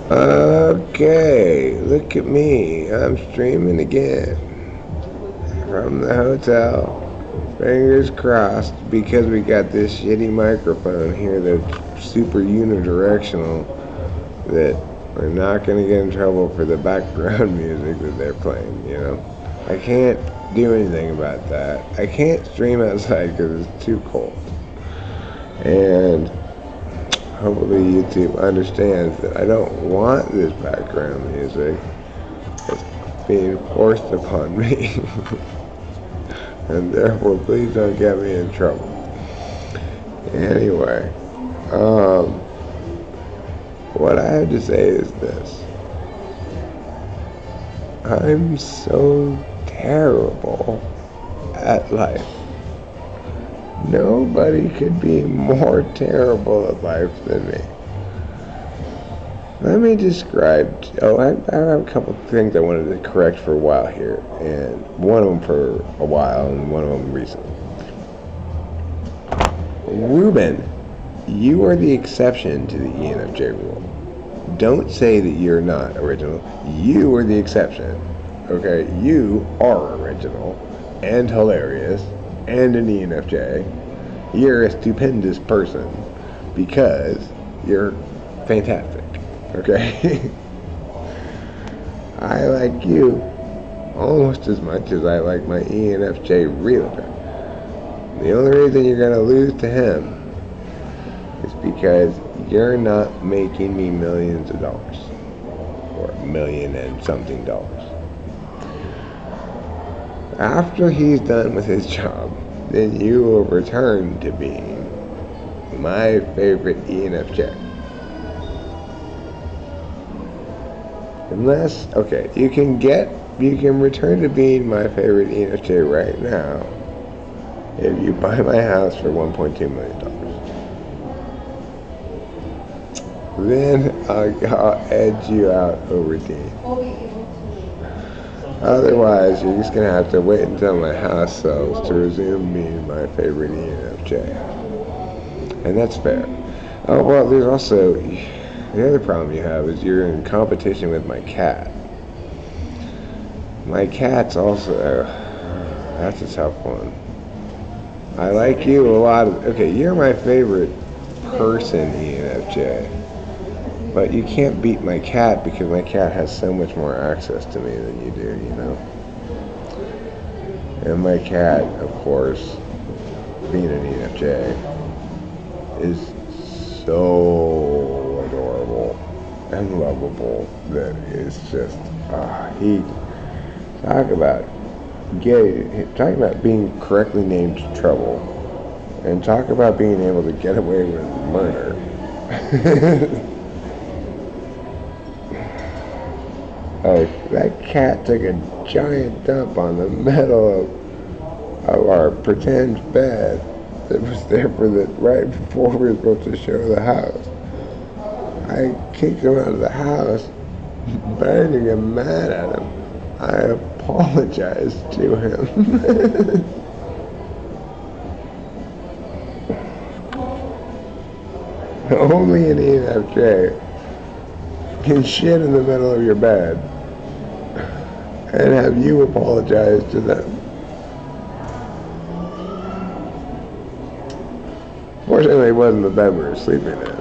Okay, look at me. I'm streaming again from the hotel. Fingers crossed because we got this shitty microphone here that's super unidirectional that we're not going to get in trouble for the background music that they're playing, you know? I can't do anything about that. I can't stream outside because it's too cold. And hopefully YouTube understands that I don't want this background music. It's being forced upon me. And therefore, please don't get me in trouble. Anyway, what I have to say is this. I'm so terrible at life. Nobody could be more terrible at life than me. Let me describe. I have a couple of things I wanted to correct for a while here, and one of them for a while, and one of them recently. Ruben, you are the exception to the ENFJ rule. Don't say that you're not original. You are the exception. Okay, you are original and hilarious and an ENFJ. You're a stupendous person because you're fantastic. Okay? I like you almost as much as I like my ENFJ realtor. The only reason you're going to lose to him is because you're not making me millions of dollars. Or $1 million and something dollars. After he's done with his job, then you will return to being my favorite ENFJ. Unless, okay, you can return to being my favorite ENFJ right now if you buy my house for $1.2 million. Then I'll edge you out over D. Otherwise, you're just going to have to wait until my house sells to resume being my favorite ENFJ. And that's fair. Oh, well, there's also, the other problem you have is you're in competition with my cat. My cat's also, that's a tough one. I like you a lot okay, you're my favorite person, ENFJ. But you can't beat my cat because my cat has so much more access to me than you do, you know? And my cat, of course, being an ENFJ, is so adorable and lovable that it's just, talk about being correctly named trouble, and talk about being able to get away with murder. That cat took a giant dump on the metal of our pretend bed that was there right before we were supposed to show the house. I kicked him out of the house, but I didn't get mad at him. I apologized to him. Only an ENFJ can shit in the middle of your bed and have you apologize to them. Fortunately, it wasn't the bed we were sleeping in.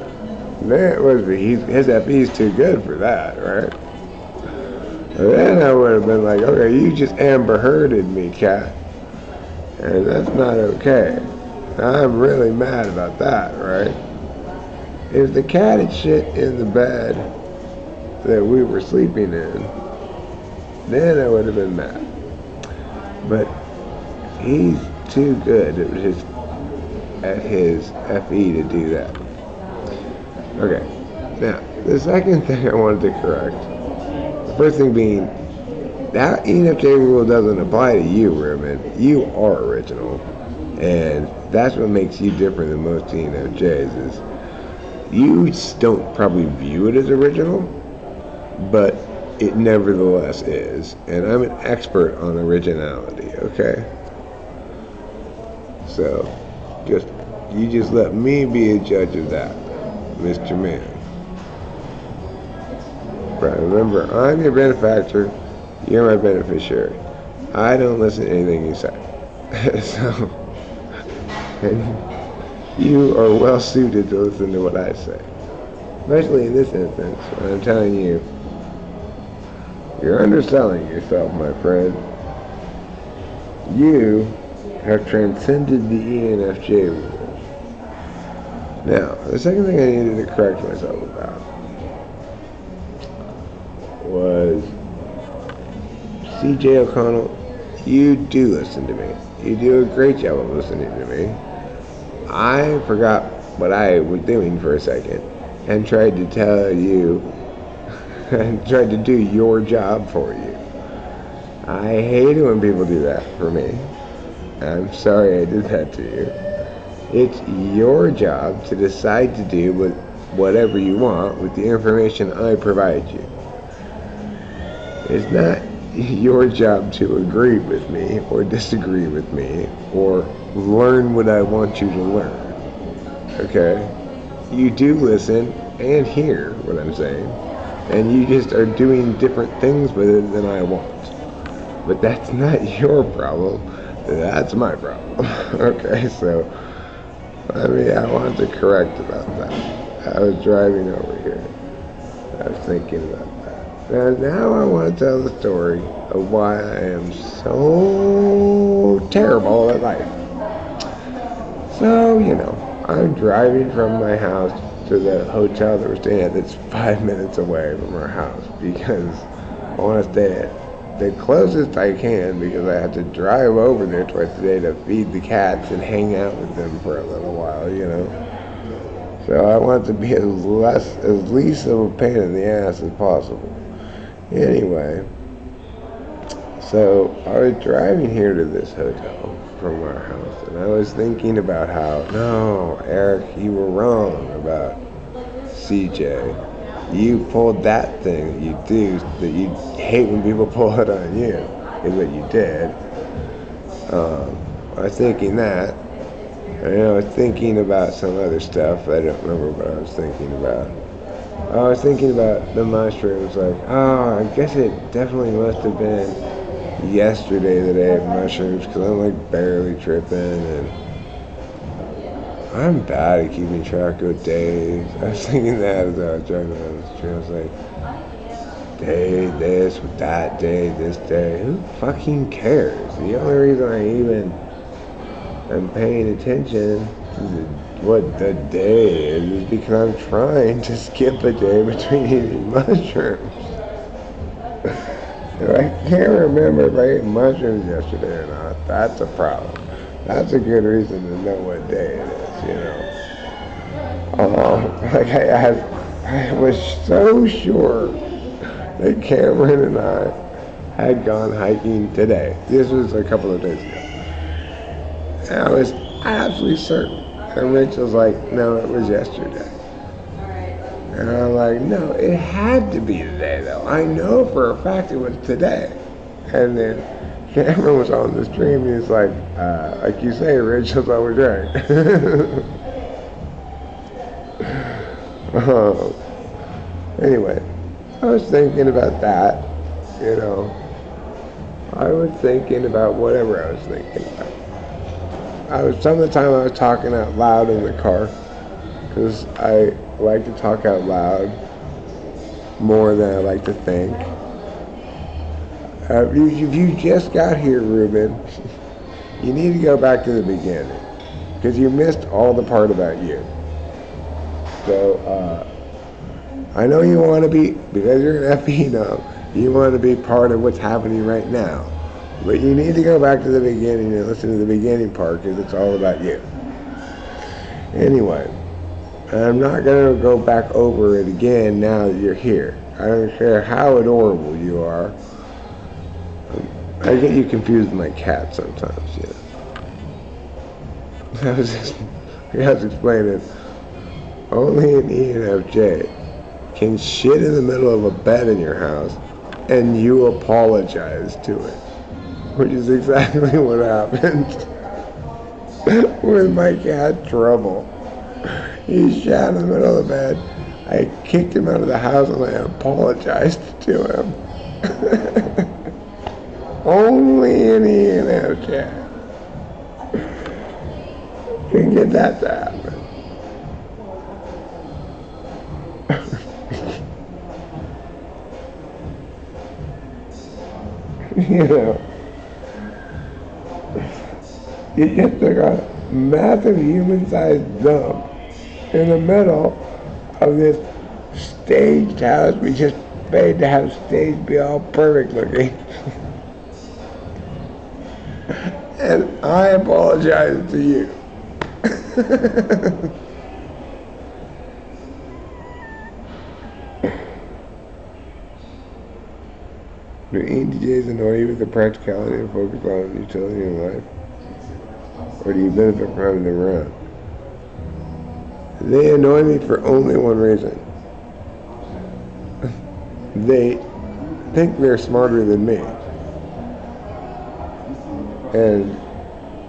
His FE's too good for that, right? Then I would have been like, okay, you just Amber Hearded me, cat. And that's not okay. I'm really mad about that, right? If the cat had shit in the bed that we were sleeping in, then I would have been mad. But he's too good at his FE to do that. Okay, now, the second thing I wanted to correct, the first thing being, that ENFJ rule doesn't apply to you, Ruben. You are original. And that's what makes you different than most ENFJs is you don't probably view it as original, but it nevertheless is. And I'm an expert on originality, okay? So, you just let me be a judge of that, Mr. Man. friend. Remember, I'm your benefactor. You're my beneficiary. I don't listen to anything you say. So, and you are well suited to listen to what I say. Especially in this instance, when I'm telling you, you're underselling yourself, my friend. You have transcended the ENFJ rule. Now, the second thing I needed to correct myself about was CJ O'Connell, you do listen to me. You do a great job of listening to me. I forgot what I was doing for a second and tried to tell you and tried to do your job for you. I hate it when people do that for me. I'm sorry I did that to you. It's your job to decide to do whatever you want with the information I provide you. It's not your job to agree with me or disagree with me or learn what I want you to learn. Okay? You do listen and hear what I'm saying, and you just are doing different things with it than I want. But that's not your problem. That's my problem. Okay, so I want to correct about that. I was driving over here. I was thinking about that. And now I want to tell the story of why I am so terrible at life. So, I'm driving from my house to the hotel that we're staying at that's 5 minutes away from our house because I want to stay at the closest I can because I have to drive over there twice a day to feed the cats and hang out with them for a little while, So I want to be as least of a pain in the ass as possible. Anyway, so I was driving here to this hotel from our house, and I was thinking about how, no, Eric, you were wrong about CJ. You pulled that thing that you do, that you hate when people pull it on you, is what you did. I was thinking that. And I was thinking about some other stuff. I don't remember what I was thinking about. I was thinking about the mushrooms, I guess it definitely must have been yesterday that I ate mushrooms, because I'm barely tripping, and I'm bad at keeping track of days. I was thinking that as I was driving down the street. I was like, day this, that day, this day. Who fucking cares? The only reason I even am paying attention to what the day is because I'm trying to skip a day between eating mushrooms. If I can't remember if I ate mushrooms yesterday or not, that's a problem. That's a good reason to know what day it is, I was so sure that Cameron and I had gone hiking today. This was a couple of days ago. And I was absolutely certain. And Rachel's like, no, it was yesterday. And I'm like, no, it had to be today, though. I know for a fact it was today. And then Cameron was on the stream, and he's like you say, Rachel's always right. Anyway, I was thinking about that, I was thinking about whatever I was thinking about. Some of the time I was talking out loud in the car, because I like to talk out loud more than I like to think. If you just got here, Ruben, you need to go back to the beginning, because you missed all the part about you. So, I know you want to be, because you're an FE now, you want to be part of what's happening right now. But you need to go back to the beginning and listen to the beginning part, because it's all about you. Anyway, I'm not going to go back over it again now that you're here. I don't care how adorable you are. I get you confused with my cat sometimes, I was explaining, only an ENFJ can shit in the middle of a bed in your house and you apologize to it, which is exactly what happened with my cat Trouble. He shat in the middle of the bed. I kicked him out of the house and I apologized to him. Only an ENFJ can get that to happen. You know, you get a massive human-sized dump in the middle of this staged house we just paid to have staged be all perfect looking. And I apologize to you. Do ENTJs annoy you with the practicality and focus on utility in life? Or do you benefit from having them around? They annoy me for only one reason. They think they're smarter than me. And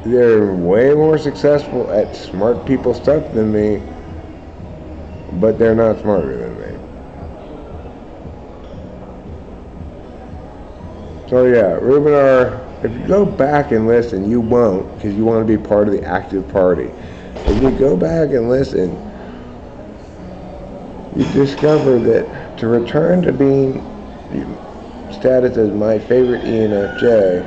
they're way more successful at smart people stuff than me, but they're not smarter than me. So yeah, Rubinar, if you go back and listen, you won't, because you want to be part of the active party. If you go back and listen, you discover that to return to being status as my favorite ENFJ,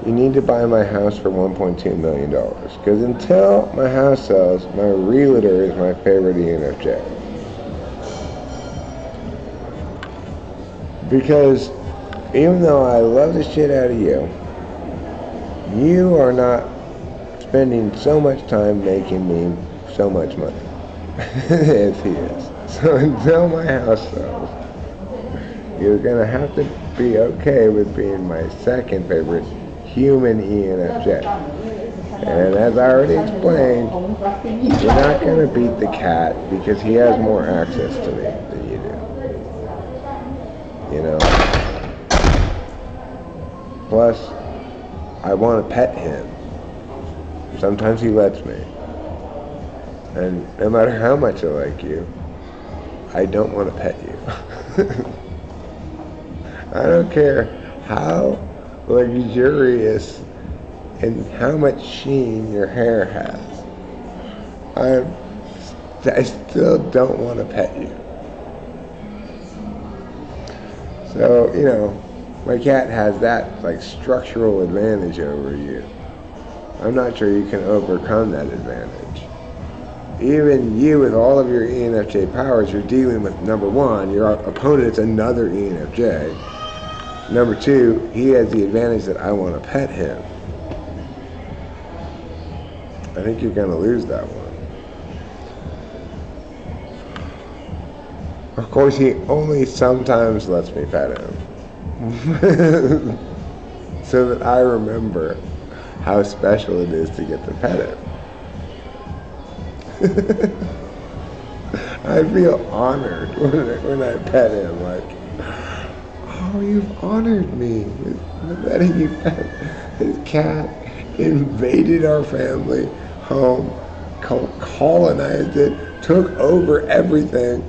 you need to buy my house for $1.2 million. Because until my house sells, my realtor is my favorite ENFJ. Because even though I love the shit out of you, you are not spending so much time making me so much money as he is. So until my house sells, you're gonna have to be okay with being my second favorite human ENFJ. And as I already explained, you're not gonna beat the cat because he has more access to me than you do. You know? Plus, I want to pet him. Sometimes he lets me. And no matter how much I like you, I don't want to pet you. I don't care how luxurious and how much sheen your hair has. I still don't want to pet you. So, you know, my cat has that like structural advantage over you. I'm not sure you can overcome that advantage. Even you with all of your ENFJ powers, you're dealing with, number one, your opponent's another ENFJ. Number two, he has the advantage that I want to pet him. I think you're going to lose that one. Of course, he only sometimes lets me pet him. So that I remember how special it is to get to pet him. I feel honored when I pet him, like, oh, you've honored me with letting you pet. His cat invaded our family home, colonized it, took over everything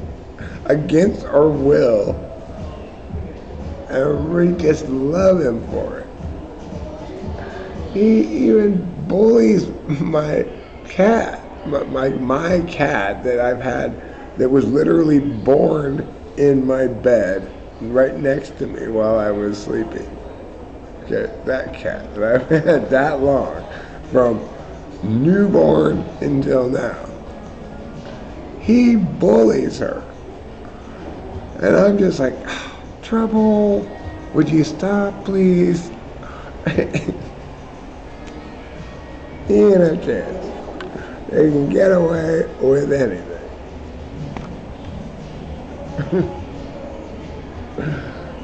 against our will, and we just love him for it. He even bullies my cat, my cat that I've had, that was literally born in my bed right next to me while I was sleeping. Okay, that cat that I've had that long, from newborn until now. He bullies her. And I'm just like, oh, trouble, would you stop, please? ENFJs, they can get away with anything.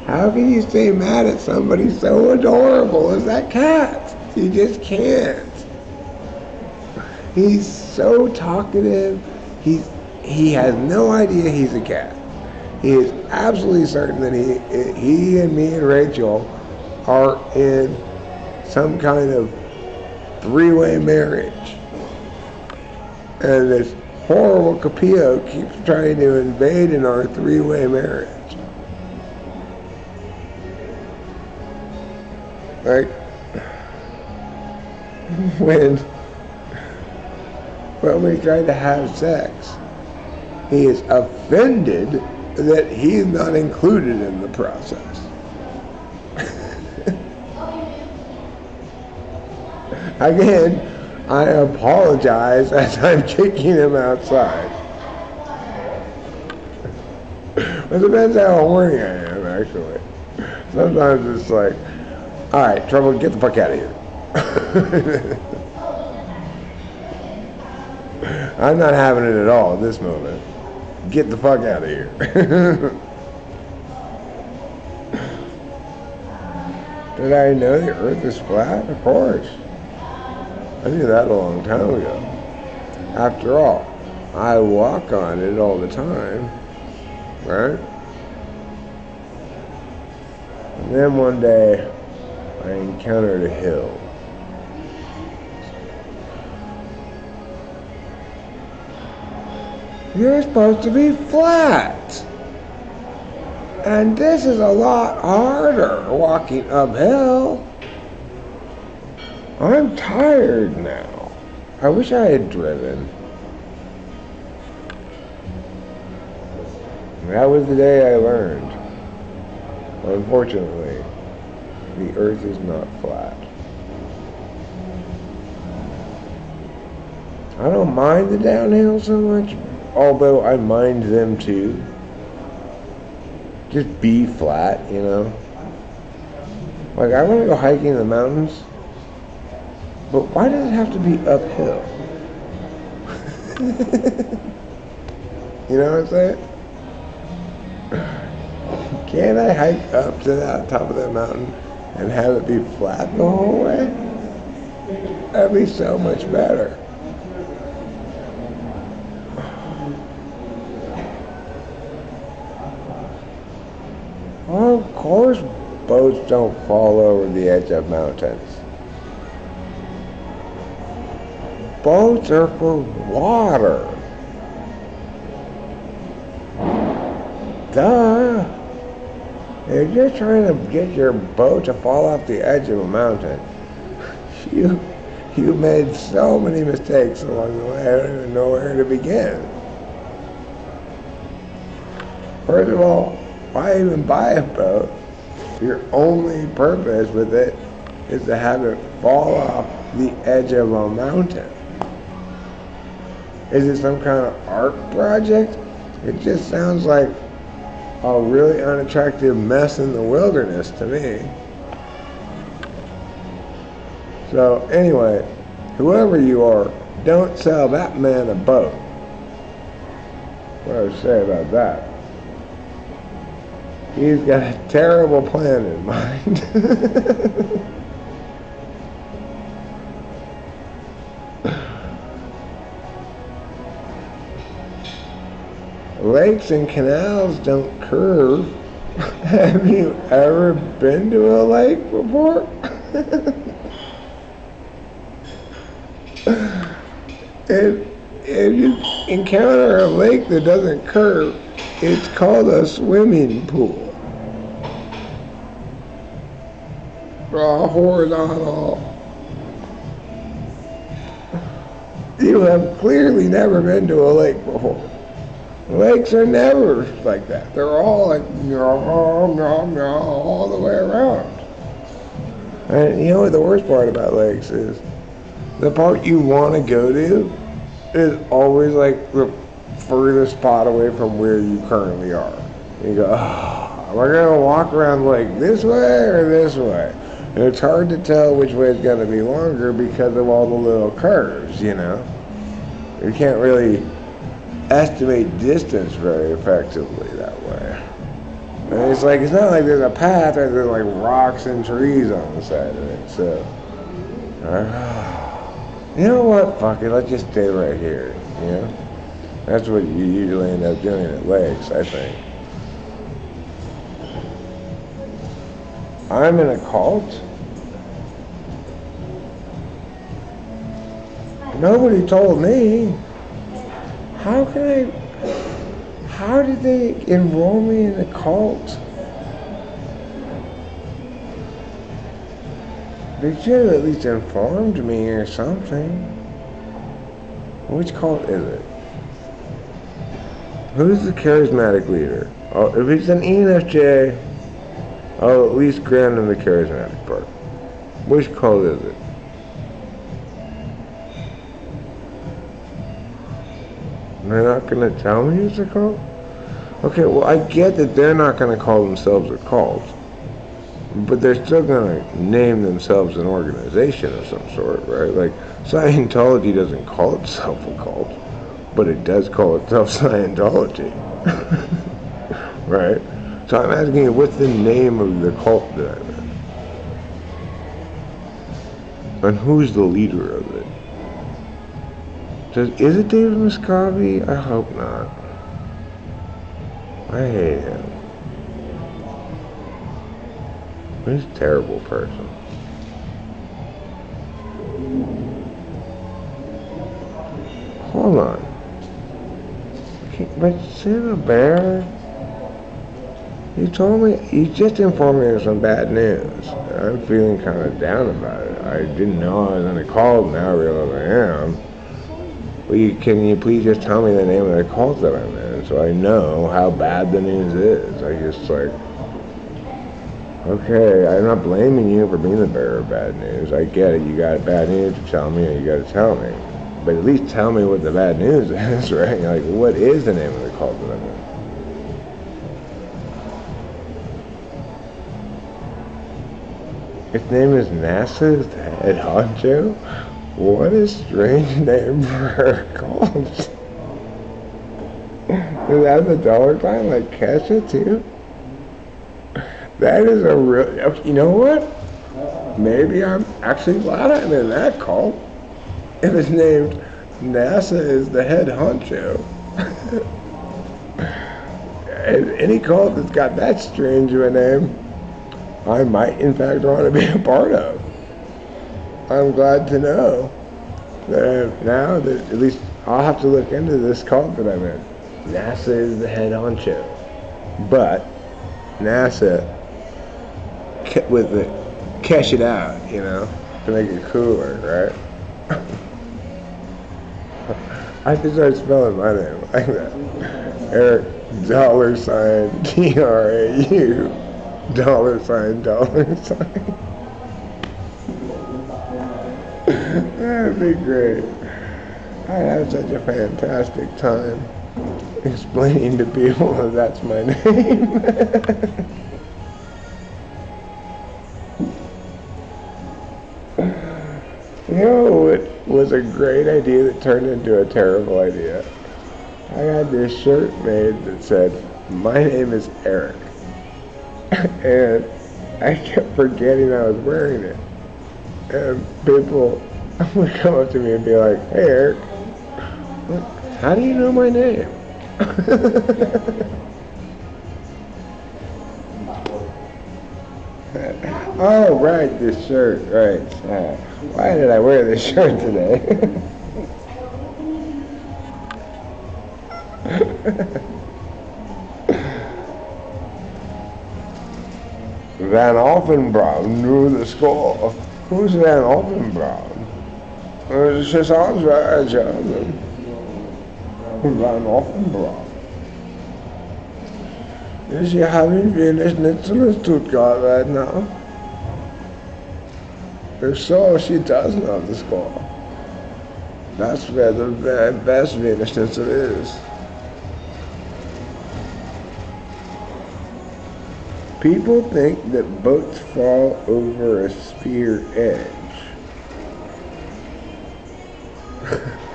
How can you stay mad at somebody so adorable as that cat? You just can't. He's so talkative. He has no idea he's a cat. He is absolutely certain that he and me and Rachel are in some kind of three-way marriage. And horrible Capillo keeps trying to invade in our three-way marriage. Like, when we tried to have sex, he is offended that he's not included in the process. Again, I apologize as I'm kicking him outside. It depends how horny I am, actually. Sometimes it's like, alright, Trouble, get the fuck out of here. I'm not having it at all at this moment. Get the fuck out of here. Did I know the earth is flat? Of course. I knew that a long time ago. After all, I walk on it all the time, right? And then one day, I encountered a hill. You're supposed to be flat. And this is a lot harder walking uphill. I'm tired now. I wish I had driven. That was the day I learned. Unfortunately, the earth is not flat. I don't mind the downhill so much, although I mind them too. Just be flat, you know? Like, I want to go hiking in the mountains, but why does it have to be uphill? You know what I'm saying? Can't I hike up to the top of that mountain and have it be flat the whole way? That'd be so much better. Well, of course boats don't fall over the edge of mountains. Boats are for water. Duh. If you're trying to get your boat to fall off the edge of a mountain, you made so many mistakes along the way, I don't even know where to begin. First of all, why even buy a boat? Your only purpose with it is to have it fall off the edge of a mountain. Is it some kind of art project? It just sounds like a really unattractive mess in the wilderness to me. So anyway, whoever you are, don't sell that man a boat. What do I say about that? He's got a terrible plan in mind. Lakes and canals don't curve. Have you ever been to a lake before? If you encounter a lake that doesn't curve, it's called a swimming pool. Horizontal. You have clearly never been to a lake before. Lakes are never like that. They're all like all the way around. And you know what the worst part about lakes is? The part you want to go to is always like the furthest spot away from where you currently are. You go, oh, am I going to walk around the lake this way or this way? And it's hard to tell which way is going to be longer because of all the little curves, you know? You can't really estimate distance very effectively that way. And it's like, it's not like there's a path or there's like rocks and trees on the side of it, so. You know what, fuck it, let's just stay right here, you know? That's what you usually end up doing at lakes, I think. I'm in a cult? Nobody told me. How can I? How did they enroll me in a cult? They should have at least informed me or something. Which cult is it? Who's the charismatic leader? Oh, if it's an ENFJ, I'll at least grant him the charismatic part. Which cult is it? They're not going to tell me it's a cult? Okay, well, I get that they're not going to call themselves a cult, but they're still going to name themselves an organization of some sort, right? Like, Scientology doesn't call itself a cult, but it does call itself Scientology, right? So I'm asking you, what's the name of the cult that I'm in? And who's the leader of it? Is it David Miscavige? I hope not. I hate him. He's a terrible person. Hold on. But Santa Bear, you told me, you just informed me of some bad news. I'm feeling kind of down about it. I didn't know I was on a cult, now I realize I am. Well, can you please just tell me the name of the cult that I'm in so I know how bad the news is? I just like, okay, I'm not blaming you for being the bearer of bad news. I get it, you got bad news to tell me and you got to tell me. But at least tell me what the bad news is, right? Like, what is the name of the cult that I'm in? Its name is NASA's head honcho? What a strange name for a cult. Is that the dollar sign like Kesha too? That is a real, you know what? Maybe I'm actually glad I'm in that cult. If it's named NASA is the head honcho. Any cult that's got that strange of a name, I might in fact want to be a part of. I'm glad to know that now that at least I'll have to look into this cult that I'm in. NASA is the head honcho. But NASA, with the cash it out, you know, to make it cooler, right? I have to start spelling my name like that. Eric $, TRAU, $. That'd be great. I'd have such a fantastic time explaining to people that that's my name. You know, it was a great idea that turned into a terrible idea. I had this shirt made that said, "My name is Eric." And I kept forgetting I was wearing it. And people would come up to me and be like, "Hey Eric, how do you know my name?" Oh, right, this shirt, right. Why did I wear this shirt today? Van Alphenbraun knew the score. Who's Van Alphenbraun? It's just ssuartscire. Van Alphenbraun. Is she having Venus Schnitzel in Stuttgart right now? If so, she does know the score. That's where the very best Venus Schnitzel is. People think that boats fall over a sphere edge.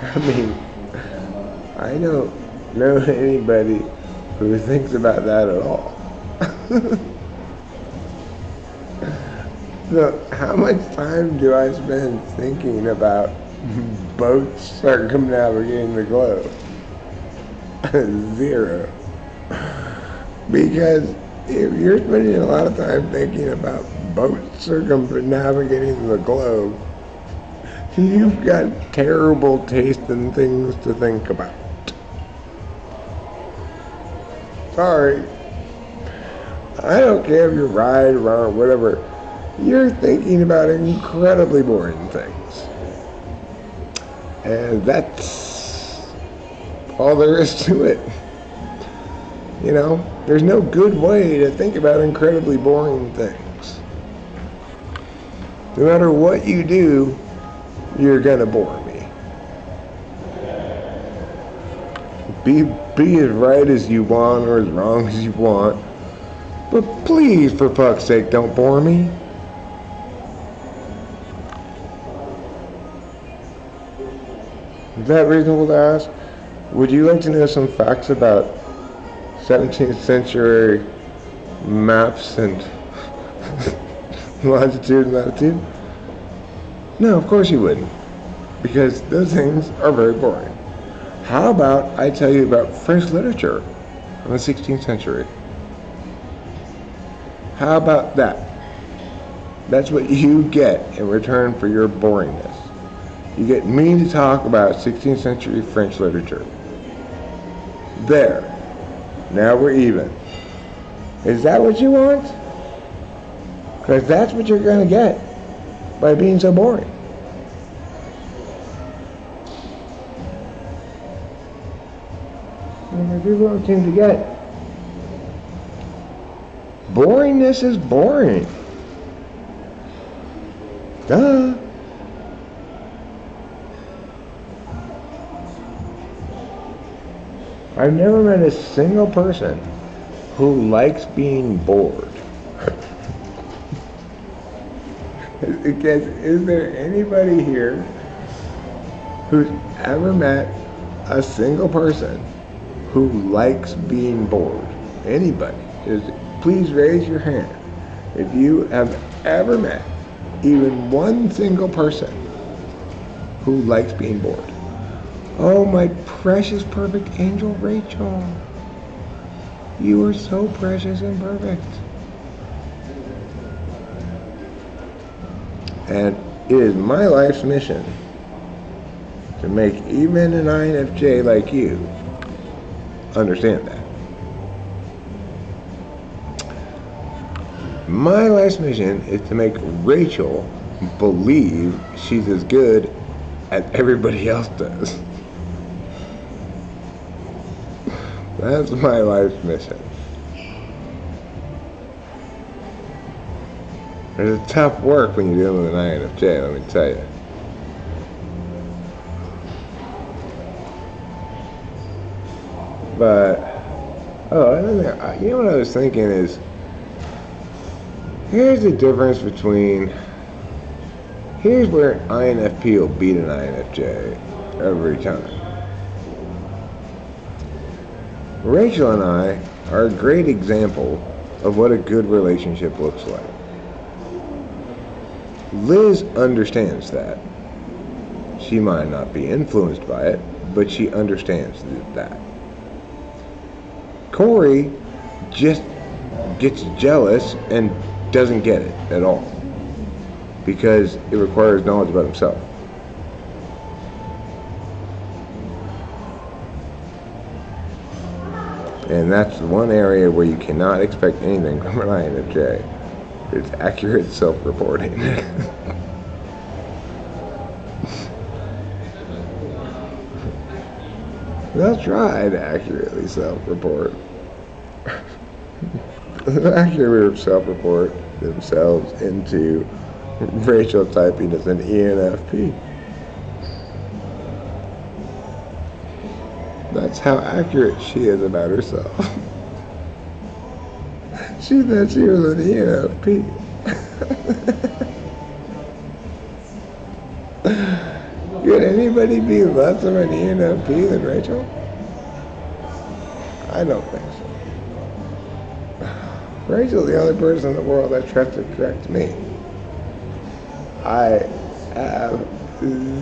I mean, I don't know anybody who thinks about that at all. So, how much time do I spend thinking about boats circumnavigating the globe? 0. Because if you're spending a lot of time thinking about boats circumnavigating the globe, you've got terrible taste in things to think about. Sorry. I don't care if you're right, wrong, whatever. You're thinking about incredibly boring things. And that's all there is to it. You know, there's no good way to think about incredibly boring things. No matter what you do, you're gonna bore me. Be as right as you want or as wrong as you want. But please, for fuck's sake, don't bore me. Is that reasonable to ask? Would you like to know some facts about 17th century maps and longitude and latitude? No, of course you wouldn't. Because those things are very boring. How about I tell you about French literature in the 16th century? How about that? That's what you get in return for your boringness. You get me to talk about 16th century French literature. There. Now we're even. Is that what you want? Because that's what you're going to get by being so boring. And people don't seem to get it. Boringness is boring. Duh. I've never met a single person who likes being bored. Is there anybody here who's ever met a single person who likes being bored? Anybody? Please raise your hand if you have ever met even one single person who likes being bored. Oh, my precious, perfect angel Rachel. You are so precious and perfect. And it is my life's mission to make even an INFJ like you understand that. My life's mission is to make Rachel believe she's as good as everybody else does. That's my life's mission. It's tough work when you're dealing with an INFJ, let me tell you. But, you know what I was thinking is, here's the difference between, here's where an INFP will beat an INFJ every time. Rachel and I are a great example of what a good relationship looks like. Liz understands that. She might not be influenced by it, but she understands that. Corey just gets jealous and doesn't get it at all because it requires knowledge about himself. And that's one area where you cannot expect anything from an INFJ. It's accurate self-reporting. They'll try to accurately self-report. They'll accurately self-report themselves into Rachel typing as an ENFP. That's how accurate she is about herself. She thought she was an ENFP. Could anybody be less of an ENFP than Rachel? I don't think so. Rachel's the only person in the world that tries to correct me. I have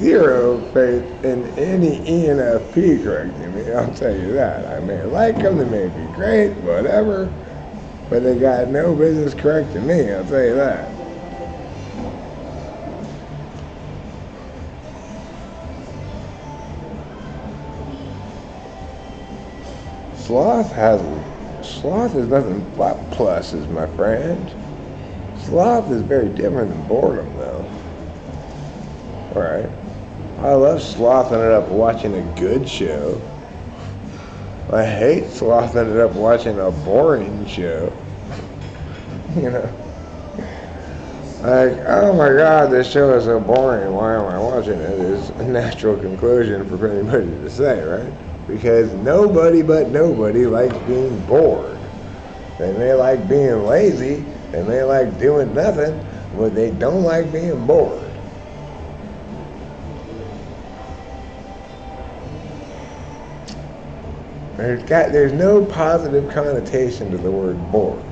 zero faith in any ENFP correcting me, I'll tell you that. I may like them, they may be great, whatever, but they got no business correcting me, I'll tell you that. Sloth has Sloth is nothing but pluses, my friend. Sloth is very different than boredom, though. Right? I love slothing it up watching a good show. I hate slothing it up watching a boring show. You know? Like, oh my god, this show is so boring, why am I watching it? Is a natural conclusion for anybody to say, right? Because nobody but nobody likes being bored. They may like being lazy, they may like doing nothing, but they don't like being bored. There's no positive connotation to the word bored.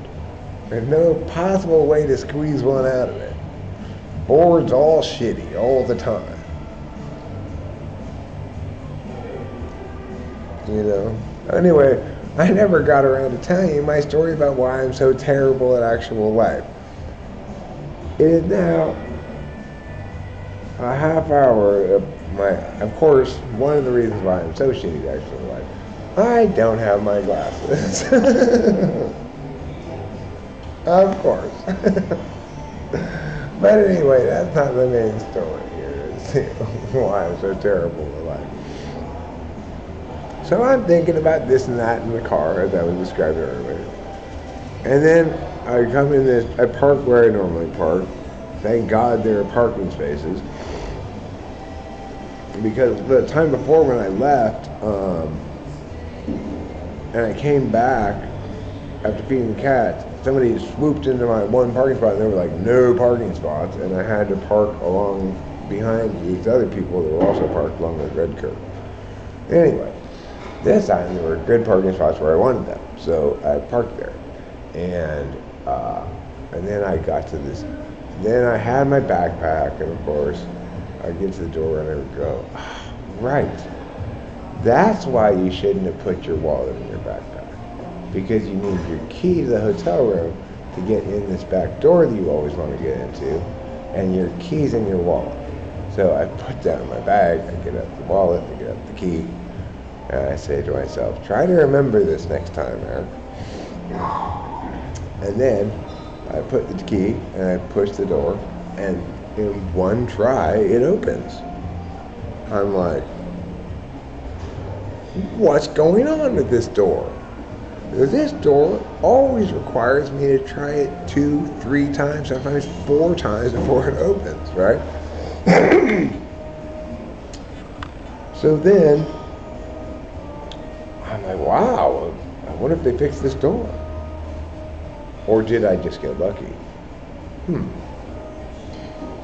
There's no possible way to squeeze one out of it. Bored's all shitty all the time. You know? Anyway, I never got around to telling you my story about why I'm so terrible at actual life. It is now a half hour of course, one of the reasons why I'm so shitty at actual life. I don't have my glasses. Of course. But anyway, that's not the main story here. It's why I'm so terrible at life. So I'm thinking about this and that in the car, as I was describing earlier. And then I come in this, I park where I normally park. Thank God there are parking spaces. Because the time before when I left, and I came back after feeding the cats, somebody swooped into my one parking spot and there were like no parking spots, and I had to park along behind these other people that were also parked along the red curb. Anyway, this time there were good parking spots where I wanted them, so I parked there. And then I got to this, then I had my backpack, and of course, I get to the door and I would go, oh, right. That's why you shouldn't have put your wallet in your backpack. Because you need your key to the hotel room to get in this back door that you always want to get into, and your key's in your wallet. So I put down my bag, I get out the wallet, I get out the key, and I say to myself, try to remember this next time, Eric. And then I put the key and I push the door, and in one try, it opens. I'm like, what's going on with this door? This door always requires me to try it 2, 3 times, sometimes 4 times before it opens, right? So then, I'm like, wow, I wonder if they fixed this door. Or did I just get lucky?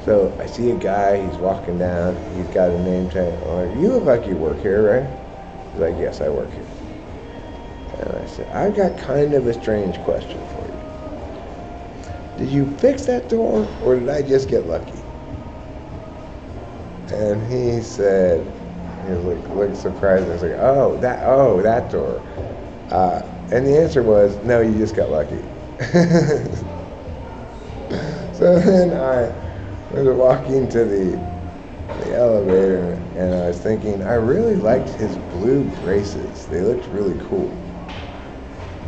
So I see a guy, he's walking down, he's got a name tag. Oh, you look like you work here, right? He's like, yes, I work here. And I said, I've got kind of a strange question for you. Did you fix that door, or did I just get lucky? And he said, he looked surprised. I was like, oh, that door. And the answer was, no, you just got lucky. So then I was walking to the elevator, and I was thinking, I really liked his blue braces. They looked really cool.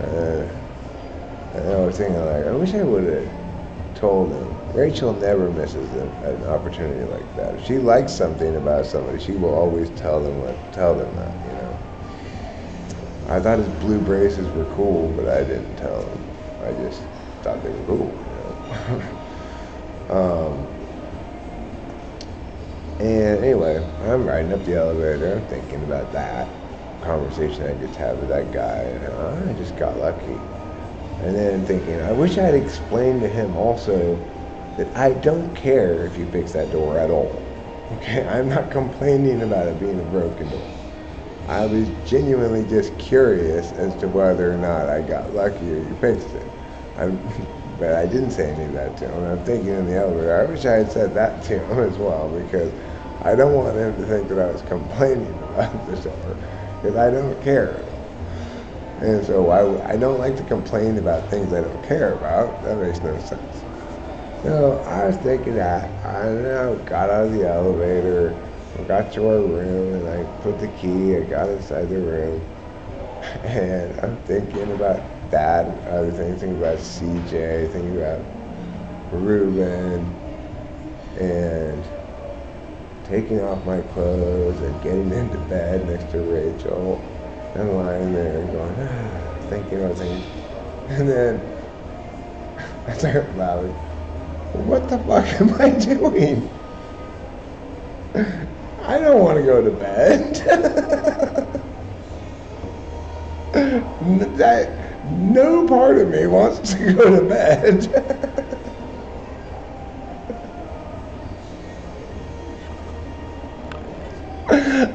And I was thinking, like, I wish I would have told him. Rachel never misses an opportunity like that. If she likes something about somebody, she will always tell them that, you know. I thought his blue braces were cool, but I didn't tell him. I just thought they were cool, you know. And anyway, I'm riding up the elevator, I'm thinking about that conversation I just had with that guy, and I just got lucky. And then thinking, I wish I had explained to him also that I don't care if you fix that door at all. Okay, I'm not complaining about it being a broken door. I was genuinely just curious as to whether or not I got lucky or you fixed it. But I didn't say any of that to him. I'm thinking in the elevator, I wish I had said that to him as well, because I don't want him to think that I was complaining about the door, because I don't care. And so I don't like to complain about things I don't care about. That makes no sense. So I was thinking that. I don't know, got out of the elevator, got to our room, and I put the key, I got inside the room, and I'm thinking about that, other things, thinking about CJ, thinking about Ruben, and taking off my clothes and getting into bed next to Rachel and lying there and going, thinking about things. And then I start laughing. What the fuck am I doing? I don't want to go to bed. No part of me wants to go to bed.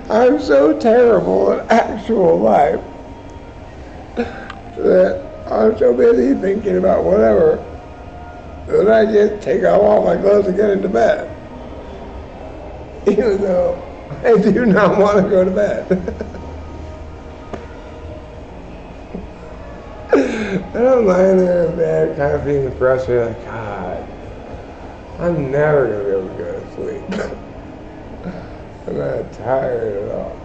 I'm so terrible at actual life that I'm so busy thinking about whatever that I just take off all my clothes and get into bed. Even though I do not want to go to bed. And I'm lying there in bed, kind of feeling frustrated, like, God, I'm never going to be able to go to sleep. I'm not tired at all.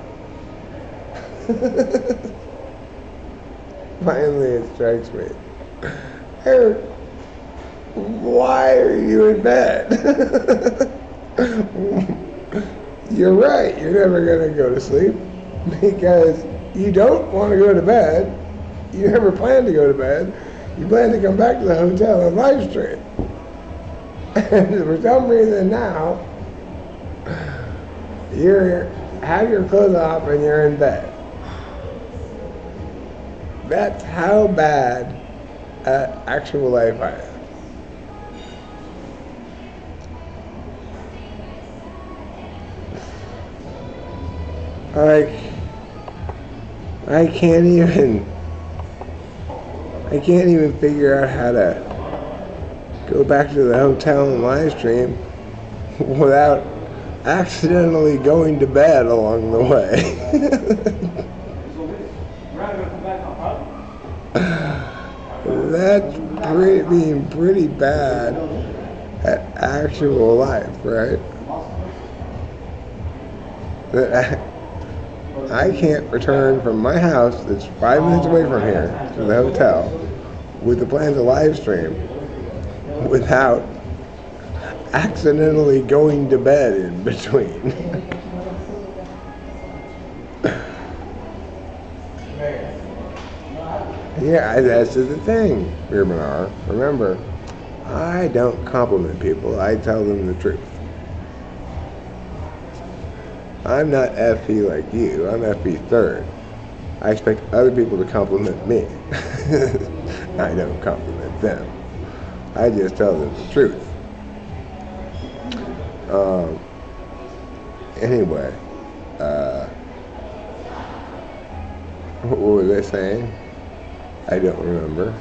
Finally, it strikes me. Eric, why are you in bed? You're right, you're never going to go to sleep because you don't want to go to bed. You never plan to go to bed. You plan to come back to the hotel and live stream. And for some reason now, you have your clothes off and you're in bed. That's how bad at actual life I am. Like, I can't even figure out how to go back to the hotel and live stream without accidentally going to bed along the way. That's being pretty bad at actual life, right? I can't return from my house that's 5 minutes away from here to the hotel with the plan to live stream without accidentally going to bed in between. Yeah, that's the thing, Ruben. Remember, I don't compliment people, I tell them the truth. I'm not FE like you, I'm FE third. I expect other people to compliment me. I don't compliment them. I just tell them the truth. Anyway, what was I saying? I don't remember.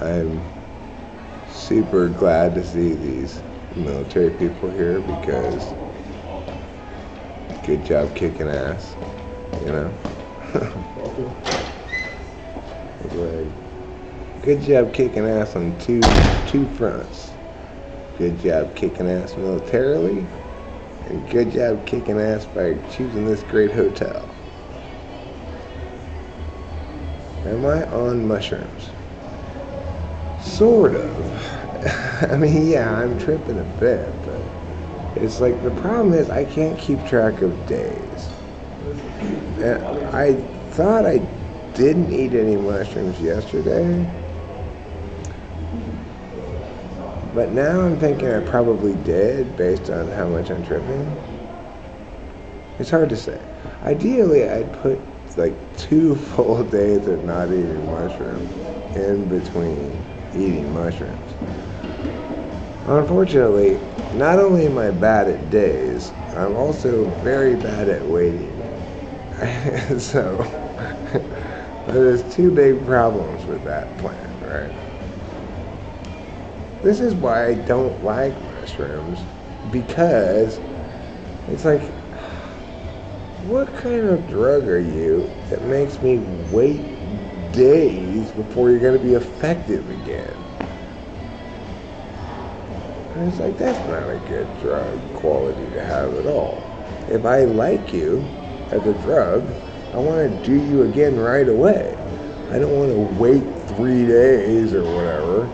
I'm super glad to see these military people here because good job kicking ass, you know? Like, good job kicking ass on two fronts. Good job kicking ass militarily, and good job kicking ass by choosing this great hotel. Am I on mushrooms? Sort of. I mean, yeah, I'm tripping a bit, but it's like the problem is I can't keep track of days. And I thought I didn't eat any mushrooms yesterday, but now I'm thinking I probably did based on how much I'm tripping. It's hard to say. Ideally, I'd put like 2 full days of not eating mushrooms in between eating mushrooms. Unfortunately, not only am I bad at days, I'm also very bad at waiting. So, there's 2 big problems with that plan, right? This is why I don't like mushrooms, because it's like, what kind of drug are you that makes me wait days before you're going to be effective again? And it's like, that's not a good drug quality to have at all. If I like you as a drug, I want to do you again right away. I don't want to wait 3 days or whatever.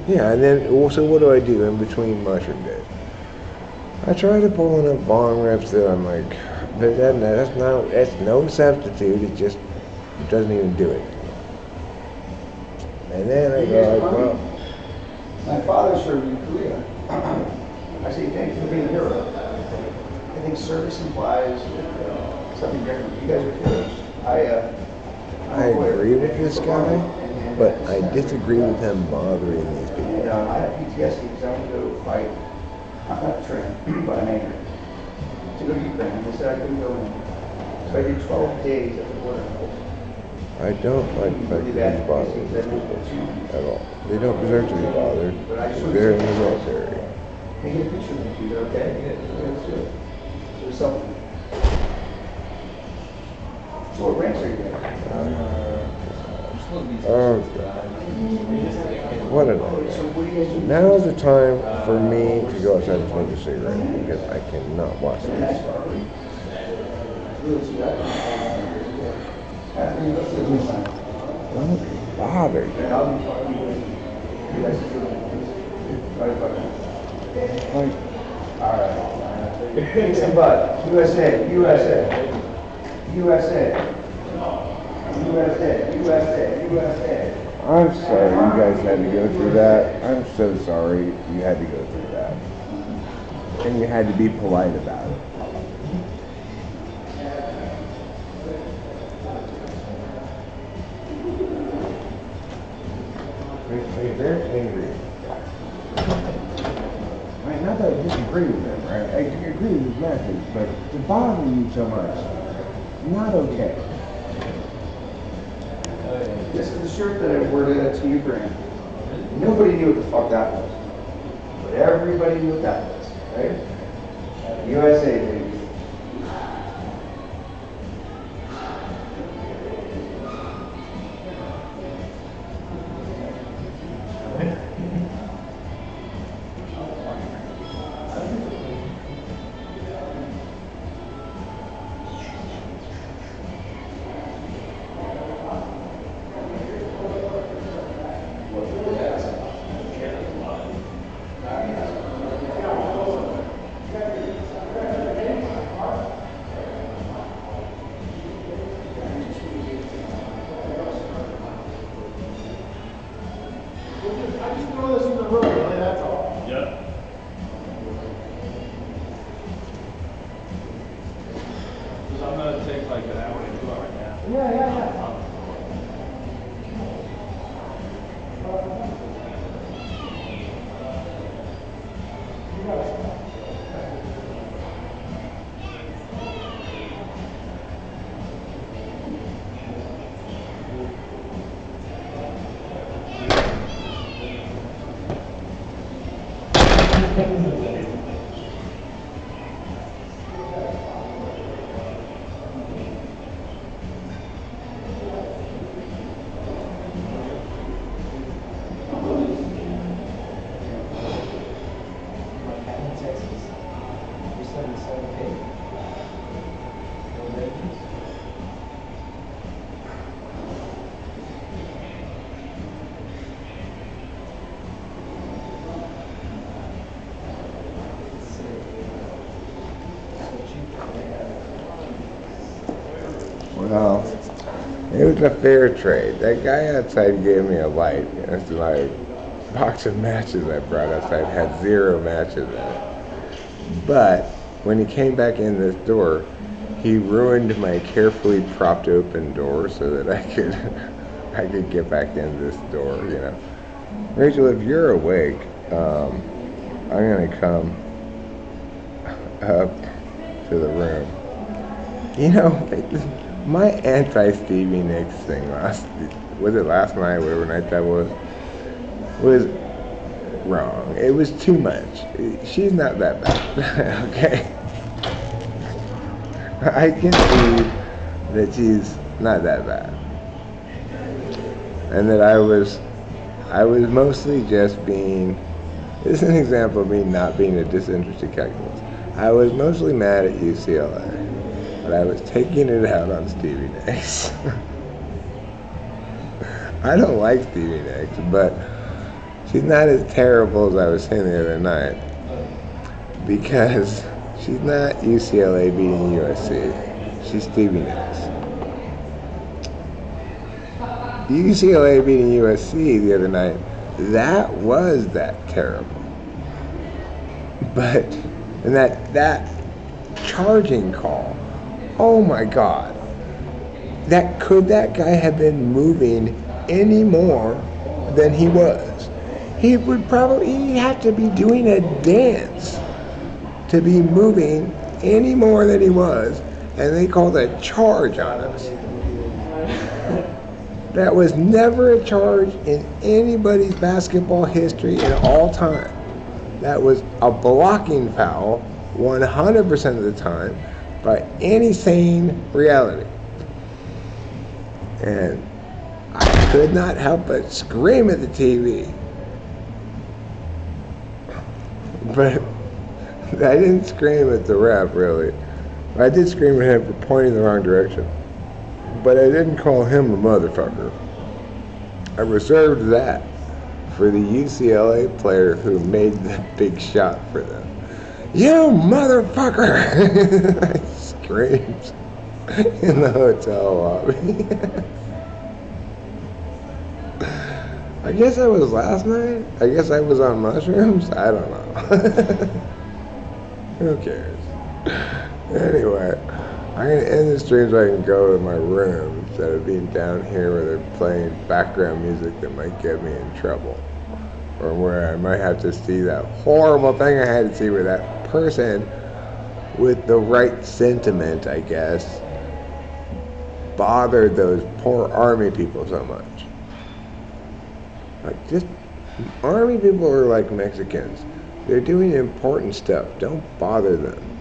Yeah, and then, so what do I do in between mushroom days? I try to pull enough bong reps that I'm like, but that's no substitute, it just doesn't even do it. And then I go like, well. My father served in Korea. I say thank you for being a hero. I think service implies something different. You guys are heroes. I agree with this guy, but I disagree with him bothering these people. And, I have PTSD because I went to go fight. I'm not trained, but I'm angry. To go to Ukraine. They said I couldn't go in. So I did 12 days at the border. I don't like being bothered with people at all. They don't deserve to be bothered. They're in the military. Can I get a picture of you? Okay? Let's do it. So something. So what ranks are you at? What a nightmare. Now is the time for me to go outside and smoke a cigarette because I cannot watch this. Don't bother. Alright. But USA, USA, USA, USA, USA, USA. I'm sorry you guys had to go through that. I'm so sorry you had to go through that. And you had to be polite about it. They're very angry. Right, not that I disagree with them, right? I agree with his message, but to bother you so much, not okay. This is the shirt that I wore to Ukraine. Nobody knew what the fuck that was. But everybody knew what that was, right? USA, baby. Well, it was a fair trade. That guy outside gave me a light. It's like a box of matches I brought outside had 0 matches in it. But when he came back in this door, he ruined my carefully propped open door so that I could get back in this door, you know. Rachel, if you're awake, I'm gonna come up to the room. You know, my anti-Stevie Nicks thing last night, whatever night that was wrong. It was too much. She's not that bad, okay? I can see that she's not that bad. And that I was mostly just being, this is an example of me not being a disinterested calculus. I was mostly mad at UCLA. but I was taking it out on Stevie Nicks. I don't like Stevie Nicks, but she's not as terrible as I was saying the other night, because she's not UCLA beating USC. She's Stevie Nicks. UCLA beating USC the other night, that was that terrible. But, and that charging call, oh my God, that guy have been moving any more than he was? He'd have to be doing a dance to be moving any more than he was, and they called a charge on us. That was never a charge in anybody's basketball history in all time. That was a blocking foul 100% of the time by any sane reality. And I could not help but scream at the TV. But I didn't scream at the ref, really. I did scream at him for pointing the wrong direction. But I didn't call him a motherfucker. I reserved that for the UCLA player who made the big shot for them. You motherfucker! I screamed in the hotel lobby. I guess I was last night? I guess I was on mushrooms? I don't know. Who cares? Anyway, I'm going to end the stream so I can go to my room instead of being down here where they're playing background music that might get me in trouble. Or where I might have to see that horrible thing I had to see where that person with the right sentiment, I guess, bothered those poor army people so much. Like, just, army people are like Mexicans. They're doing important stuff. Don't bother them.